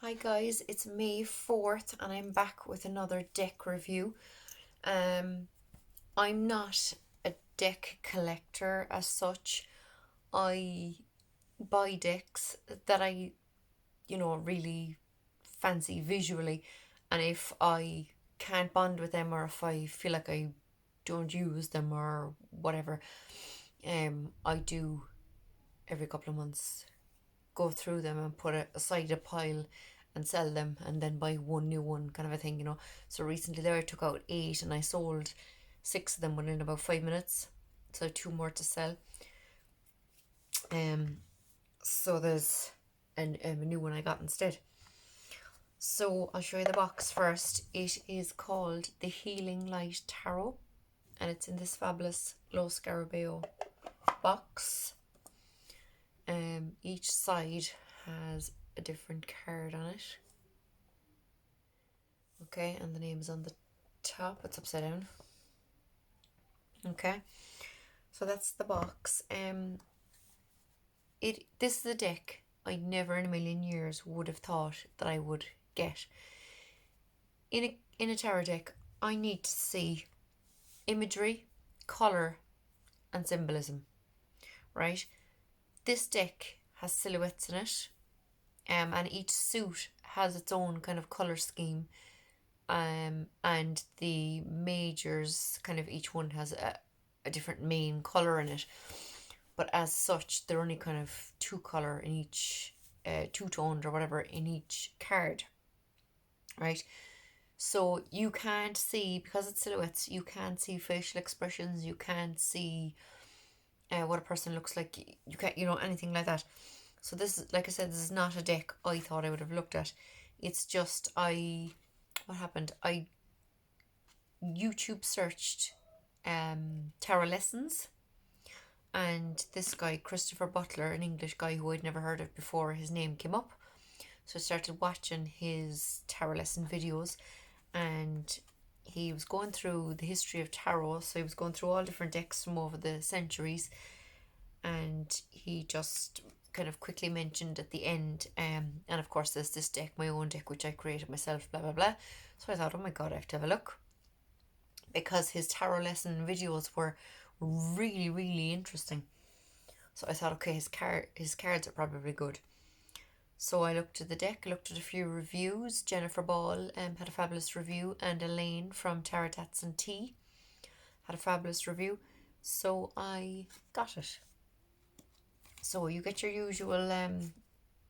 Hi guys, it's May 4th and I'm back with another deck review. I'm not a deck collector as such. I buy decks that I really fancy visually, and if I can't bond with them or if I feel like I don't use them or whatever, I do every couple of months go through them and put aside a pile and sell them and then buy one new one, kind of a thing. So recently there I took out eight and I sold six of them within about 5 minutes. So two more to sell. Um so there's a new one I got instead. So I'll show you the box first. It is called the Healing Light Tarot and it's in this fabulous Lo Scarabeo box. Each side has a different card on it. Okay, and the name is on the top. It's upside down. Okay, so that's the box. This is a deck I never in a million years would have thought that I would get. In a tarot deck, I need to see imagery, color, and symbolism. Right? This deck has silhouettes in it, and each suit has its own kind of color scheme. And the majors, kind of each one has a different main color in it, but as such they're only kind of two color in each, two-toned or whatever in each card, right? So you can't see, because it's silhouettes, you can't see facial expressions, you can't see what a person looks like, you can't, anything like that. So this is, like I said, this is not a deck I thought I would have looked at. It's just what happened, I YouTube searched tarot lessons, and this guy Christopher Butler, an English guy who I'd never heard of before, his name came up. So I started watching his tarot lesson videos, and he was going through the history of tarot. So he was going through all different decks from over the centuries, and he just kind of quickly mentioned at the end, and of course there's this deck, my own deck, which I created myself, blah blah blah. So I thought, oh my god, I have to have a look, because his tarot lesson videos were really, really interesting. So I thought, okay, his cards are probably good. So I looked at the deck, looked at a few reviews. Jennifer Ball had a fabulous review, and Elaine from Tarot Tats and Tea had a fabulous review. So I got it. So you get your usual,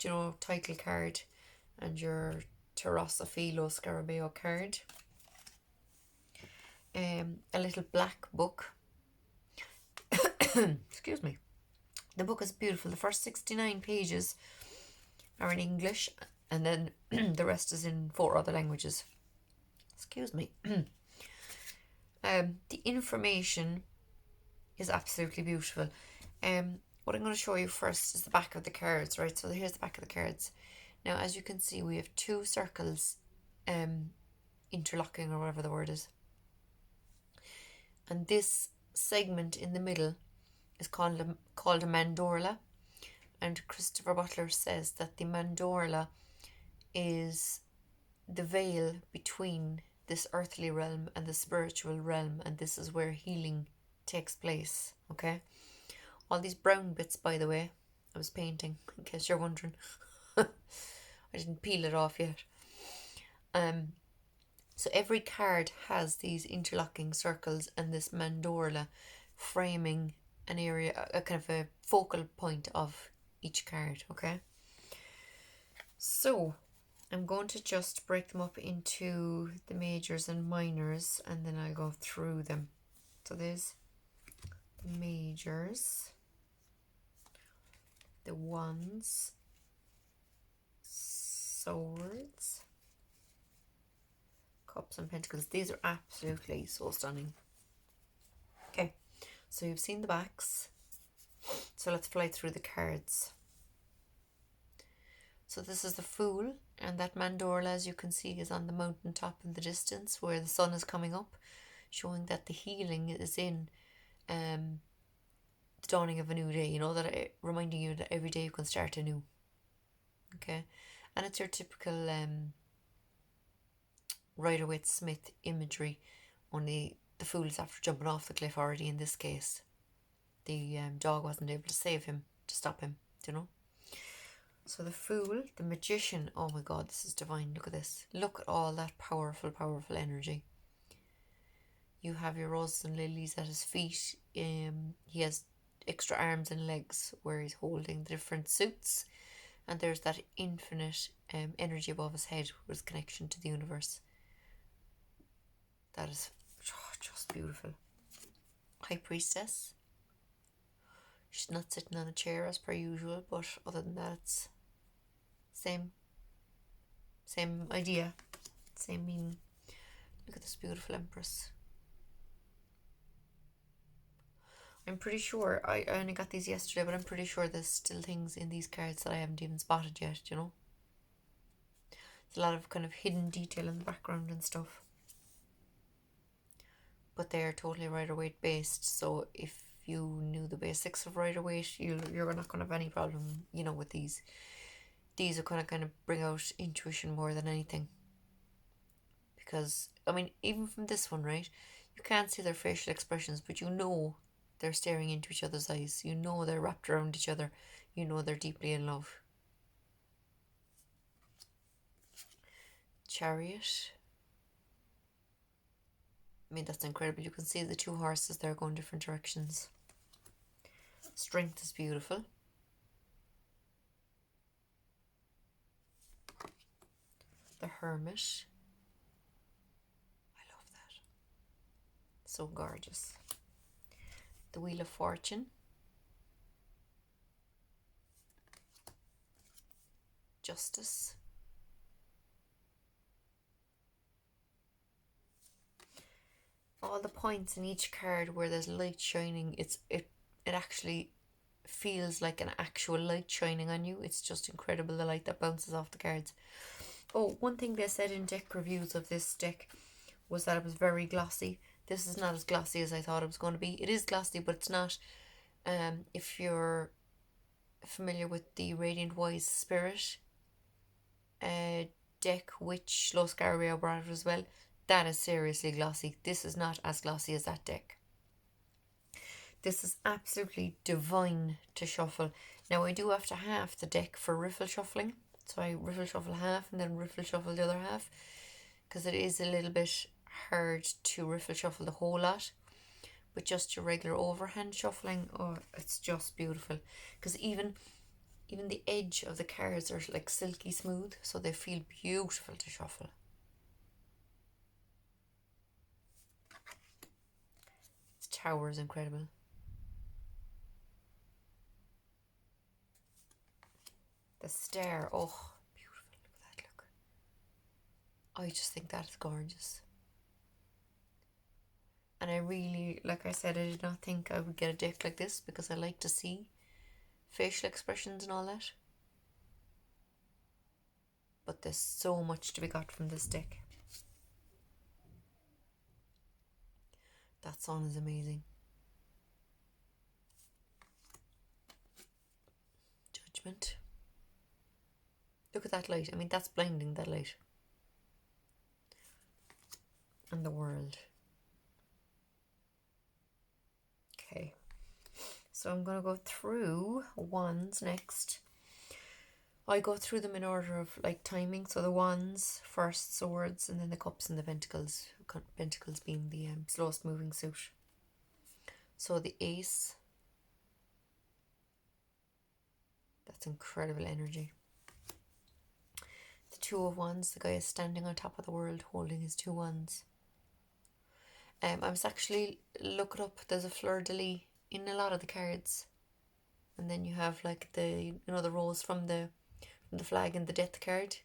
title card and your Tarossa Lo Scarabeo card. A little black book. Excuse me. The book is beautiful. The first 69 pages are in English, and then the rest is in 4 other languages. Excuse me. The information is absolutely beautiful. What I'm going to show you first is the back of the cards, right? So here's the back of the cards. Now, as you can see, we have 2 circles interlocking, or whatever the word is. And this segment in the middle is called a mandorla. And Christopher Butler says that the mandorla is the veil between this earthly realm and the spiritual realm, and this is where healing takes place. Okay, all these brown bits, by the way, I was painting, in case you're wondering. I didn't peel it off yet. So every card has these interlocking circles and this mandorla framing an area, a kind of a focal point of each card. Okay, so I'm going to just break them up into the majors and minors, and then I'll go through them. So there's the majors, the wands, swords, cups and pentacles. These are absolutely so stunning. Okay, so you've seen the backs. So let's fly through the cards. So this is the Fool, and that mandorla, as you can see, is on the mountaintop in the distance where the sun is coming up, showing that the healing is in the dawning of a new day. Reminding you that every day you can start anew. Okay, and it's your typical Rider-Waite-Smith imagery, only the fool is after jumping off the cliff already. In this case, the dog wasn't able to save him, to stop him, you know. So the fool, the magician, oh my god, this is divine. Look at this. Look at all that powerful, powerful energy. You have your roses and lilies at his feet. He has extra arms and legs where he's holding the different suits. And there's that infinite energy above his head with his connection to the universe. That is just beautiful. High Priestess. She's not sitting on a chair as per usual, but other than that, it's same idea, same meaning. Look at this beautiful Empress. I'm pretty sure, I only got these yesterday, but I'm pretty sure there's still things in these cards that I haven't even spotted yet, you know. There's a lot of kind of hidden detail in the background and stuff. But they are totally Rider-Waite based, so if you knew the basics of Rider-Waite, you're not going to have any problem, you know, with these. These are going to kind of bring out intuition more than anything. Because, I mean, even from this one, right, you can't see their facial expressions, but you know they're staring into each other's eyes. You know they're wrapped around each other. You know they're deeply in love. Chariot. I mean, that's incredible. You can see the two horses there going different directions. Strength is beautiful. The Hermit. I love that. So gorgeous. The Wheel of Fortune. Justice. All the points in each card where there's light shining, it actually feels like an actual light shining on you. It's just incredible, the light that bounces off the cards. Oh, one thing they said in deck reviews of this deck was that it was very glossy. This is not as glossy as I thought it was going to be. It is glossy, but it's not. If you're familiar with the Radiant Wise Spirit deck, which Los Garrio brought out as well, that is seriously glossy. This is not as glossy as that deck. This is absolutely divine to shuffle. Now I do have to half the deck for riffle shuffling. So I riffle shuffle half and then riffle shuffle the other half. Because it is a little bit hard to riffle shuffle the whole lot. But just your regular overhand shuffling, oh, it's just beautiful. Because even the edge of the cards are like silky smooth. So they feel beautiful to shuffle. This tower is incredible. The Star, oh, beautiful. Look at that, look. I just think that is gorgeous. And I really, like I said, I did not think I would get a deck like this because I like to see facial expressions and all that. But there's so much to be got from this deck. That song is amazing. Judgment. Look at that light. I mean, that's blinding, that light. And the World. Okay. So I'm going to go through wands next. I go through them in order of like timing. So the wands first, swords, and then the cups and the pentacles. Pentacles being the slowest moving suit. So the ace. That's incredible energy. The two of wands. The guy is standing on top of the world holding his two wands. I was actually looking up. There's a fleur-de-lis in a lot of the cards. And then you have like the the rose from the flag and the death card.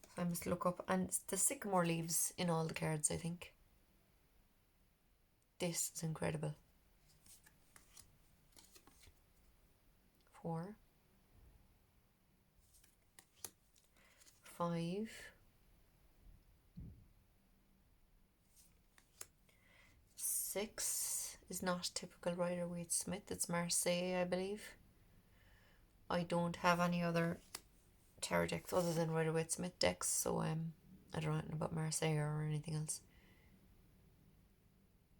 So I must look up, and the sycamore leaves in all the cards, I think. This is incredible. 4, 5, 6 is not typical Rider-Waite-Smith. It's Marseille, I believe. I don't have any other tarot decks other than Rider-Waite-Smith decks, so I don't know anything about Marseille or anything else.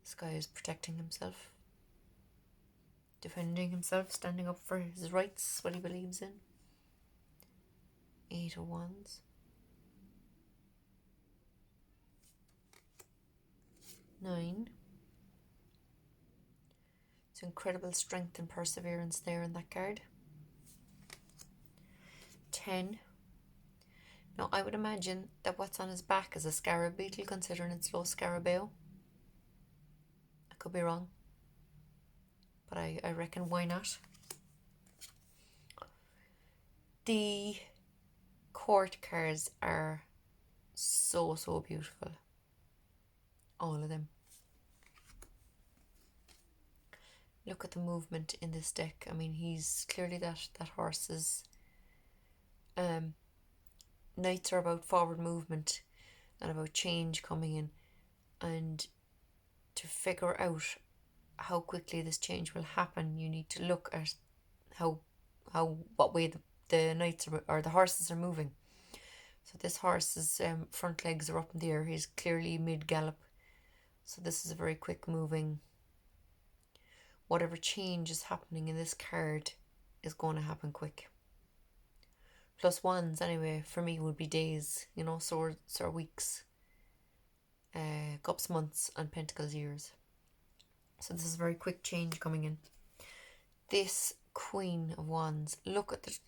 This guy is protecting himself, defending himself, standing up for his rights, what he believes in. 8 of Wands. 9. It's incredible strength and perseverance there in that card. 10. Now, I would imagine that what's on his back is a scarab beetle, considering it's low scarabeo. I could be wrong, but I reckon why not? The court cards are so beautiful. All of them. Look at the movement in this deck. I mean, he's clearly that horse's knights are about forward movement and about change coming in, and to figure out how quickly this change will happen, you need to look at what way the knights or the horses are moving. So this horse's front legs are up in the air. He's clearly mid-gallop. So this is a very quick moving. Whatever change is happening in this card is going to happen quick. Plus wands, anyway, for me would be days, swords are weeks, cups months, and pentacles years. So this is a very quick change coming in. This Queen of Wands, look at the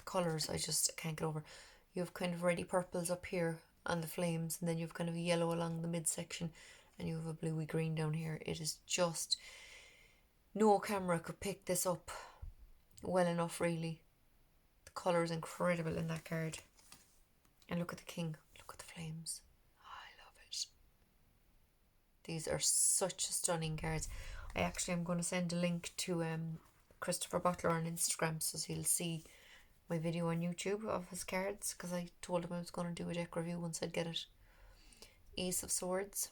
colours, I can't get over. You have kind of reddy purples up here on the flames, and then you have kind of yellow along the midsection, and you have a bluey green down here. It is just, no camera could pick this up well enough, really. Colour is incredible in that card. And look at the king. Look at the flames. Oh, I love it. These are such stunning cards. I actually am going to send a link to Christopher Butler on Instagram, so he'll see my video on YouTube of his cards, because I told him I was going to do a deck review once I'd get it. Ace of Swords.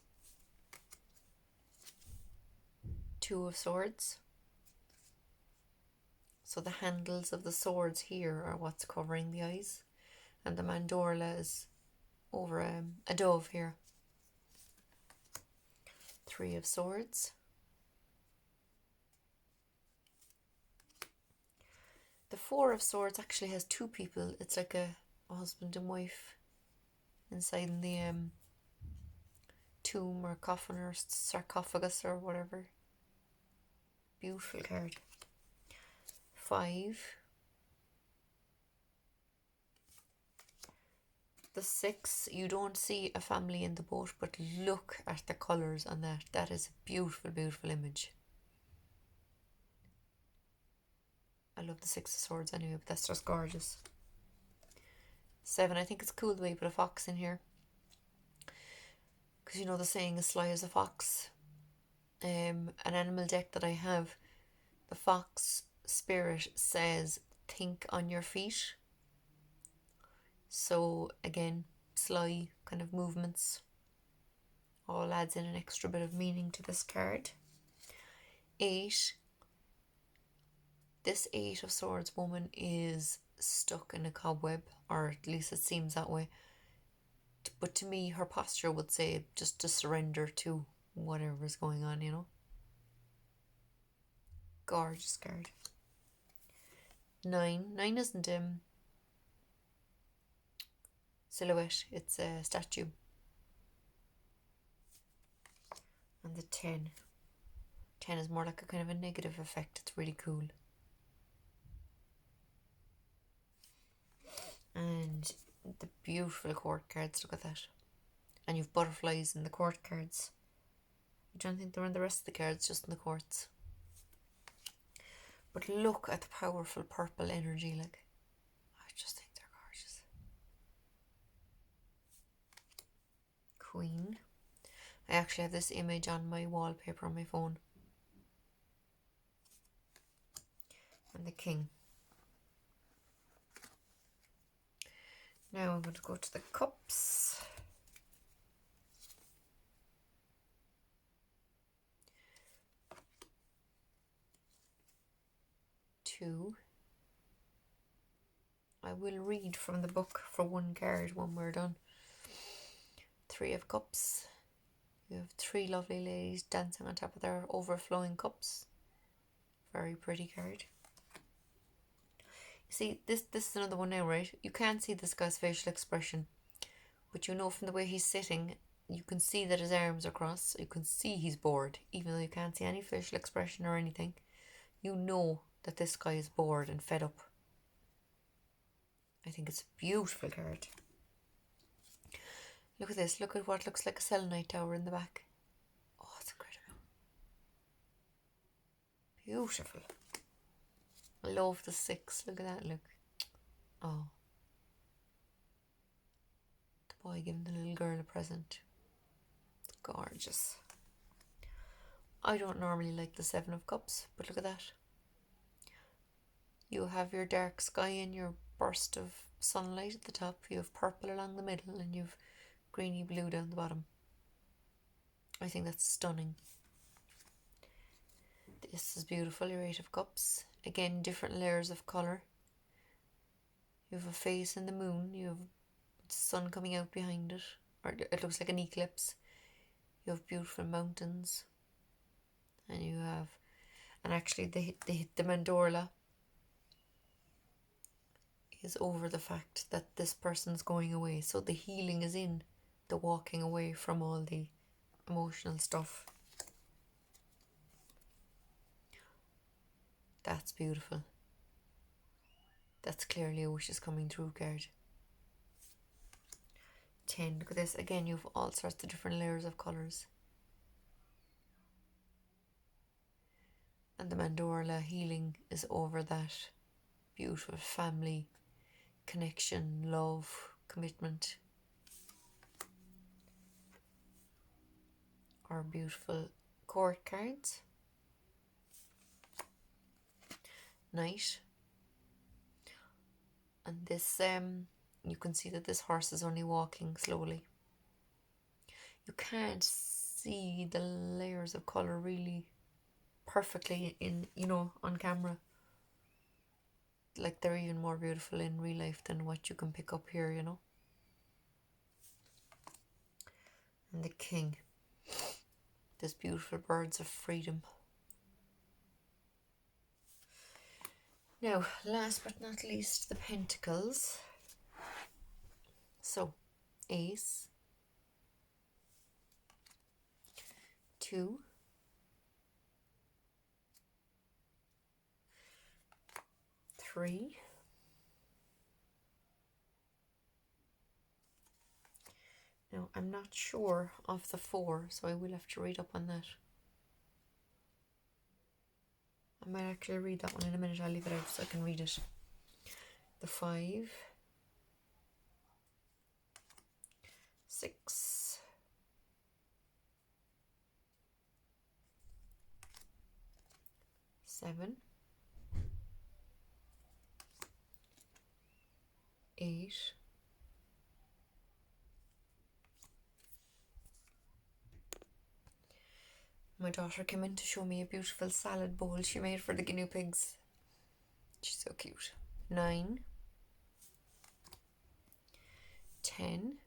2 of Swords. So the handles of the swords here are what's covering the eyes. And the mandorla is over a dove here. 3 of Swords. The 4 of Swords actually has 2 people. It's like a husband and wife inside the tomb or coffin or sarcophagus or whatever. Beautiful card. 5. The 6, you don't see a family in the boat, but look at the colours on that. That is a beautiful, beautiful image. I love the 6 of Swords anyway, but that's just gorgeous. 7, I think it's cool the way you put a fox in here, because the saying is sly as a fox. An animal deck that I have, the fox spirit says think on your feet. So again, sly kind of movements all adds in an extra bit of meaning to this card. 8. This 8 of Swords woman is stuck in a cobweb, or at least it seems that way. But to me, her posture would say just to surrender to whatever's going on, Gorgeous card. 9 isn't silhouette, it's a statue. And the 10 is more like a kind of a negative effect. It's really cool. And the beautiful court cards, look at that. And you've butterflies in the court cards. I don't think they're in the rest of the cards, just in the courts. But look at the powerful purple energy, I just think they're gorgeous. Queen. I actually have this image on my wallpaper on my phone. And the king. Now I'm going to go to the cups. Two. I will read from the book for one card when we're done. 3 of Cups. You have 3 lovely ladies dancing on top of their overflowing cups. Very pretty card. You see, this is another one now, right? You can't see this guy's facial expression, but you know from the way he's sitting, you can see that his arms are crossed. You can see he's bored, even though you can't see any facial expression or anything. You know that this guy is bored and fed up. I think it's a beautiful card. Look at this. Look at what looks like a selenite tower in the back. Oh, it's incredible. Beautiful. I love the 6. Look at that, look. Oh. The boy giving the little girl a present. It's gorgeous. I don't normally like the 7 of Cups, but look at that. You have your dark sky and your burst of sunlight at the top. You have purple along the middle and you have greeny blue down the bottom. I think that's stunning. This is beautiful, your 8 of Cups. Again, different layers of colour. You have a face in the moon. You have the sun coming out behind it. Or it looks like an eclipse. You have beautiful mountains. And you have... And actually, the mandorla is over the fact that this person's going away. So the healing is in the walking away from all the emotional stuff. That's beautiful. That's clearly a wishes coming true card. 10. Look at this. Again, you have all sorts of different layers of colours. And the mandorla healing is over that beautiful family connection, love, commitment. Our beautiful court cards. Knight. And this, you can see that this horse is only walking slowly. You can't see the layers of colour really perfectly in, on camera. Like they're even more beautiful in real life than what you can pick up here, And the king. These beautiful birds of freedom. Now, last but not least, the pentacles. So, ace, 2, 3, now I'm not sure of the 4, so I will have to read up on that. I might actually read that one in a minute. I'll leave it out so I can read it. The 5, 6, 7, 8, 'My daughter came in to show me a beautiful salad bowl she made for the guinea pigs. She's so cute. 9, 10.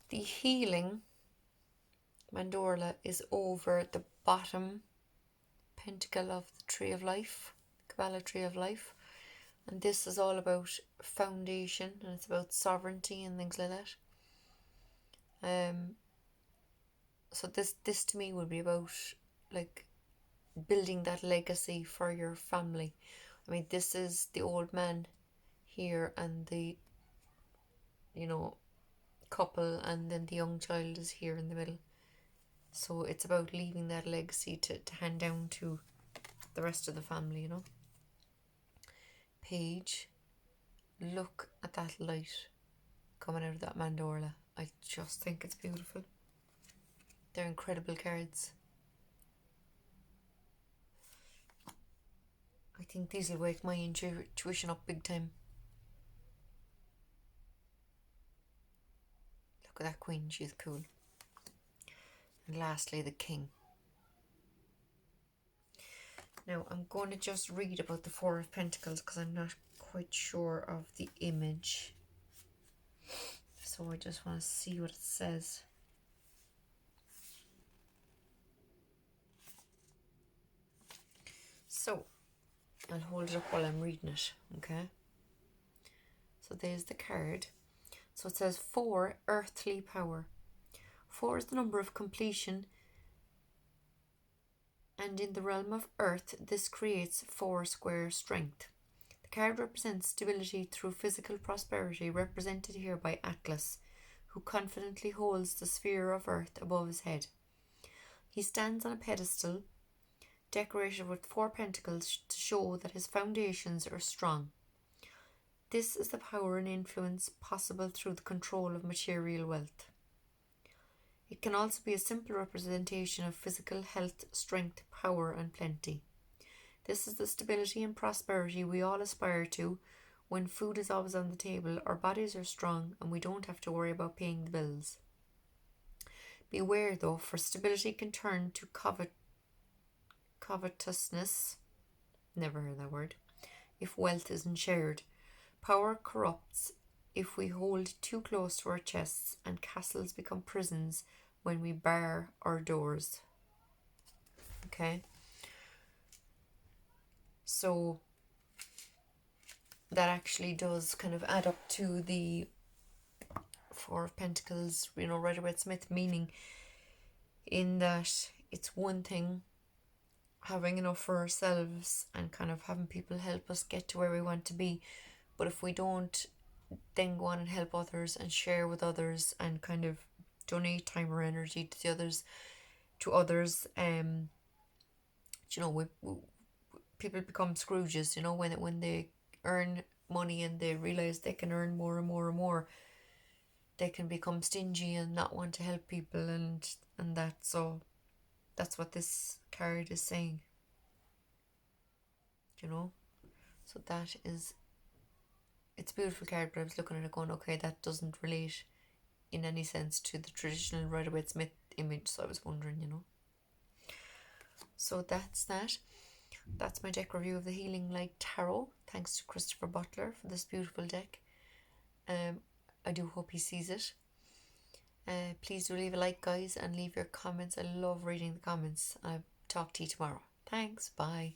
The healing mandorla is over the bottom pentacle of the Tree of Life, Kabbalah Tree of Life. And this is all about foundation, and it's about sovereignty and things like that. So this to me would be about like building that legacy for your family. I mean, this is the old man here and the couple, and then the young child is here in the middle. So it's about leaving that legacy to hand down to the rest of the family, Page, look at that light coming out of that mandorla. I just think it's beautiful. They're incredible cards. I think these will wake my intuition up big time. Look at that queen, she's cool. And lastly, the king. Now I'm going to just read about the Four of Pentacles because I'm not quite sure of the image. So I just want to see what it says. So I'll hold it up while I'm reading it, okay? So there's the card. So it says 4, earthly power. 4 is the number of completion, and in the realm of earth, this creates 4 square strength. The card represents stability through physical prosperity, represented here by Atlas, who confidently holds the sphere of earth above his head. He stands on a pedestal, decorated with 4 pentacles to show that his foundations are strong. This is the power and influence possible through the control of material wealth. It can also be a simple representation of physical health, strength, power, and plenty. This is the stability and prosperity we all aspire to. When food is always on the table, our bodies are strong, and we don't have to worry about paying the bills. Beware though, for stability can turn to covetousness, never heard that word, if wealth isn't shared. Power corrupts if we hold too close to our chests, and castles become prisons when we bar our doors. Okay? So that actually does kind of add up to the Four of Pentacles, Rider-Waite-Smith, meaning in that it's one thing having enough for ourselves and kind of having people help us get to where we want to be, but if we don't then go on and help others and share with others and kind of donate time or energy to the others, people become Scrooges, when they earn money and they realize they can earn more and more and more, they can become stingy and not want to help people and that. So that's what this card is saying, so that is, it's a beautiful card, but I was looking at it going, okay, that doesn't relate in any sense to the traditional Rider-Waite-Smith image, so I was wondering, So that's that. That's my deck review of the Healing Light Tarot. Thanks to Christopher Butler for this beautiful deck. I do hope he sees it. Please do leave a like, guys, and leave your comments. I love reading the comments. I'll talk to you tomorrow. Thanks. Bye.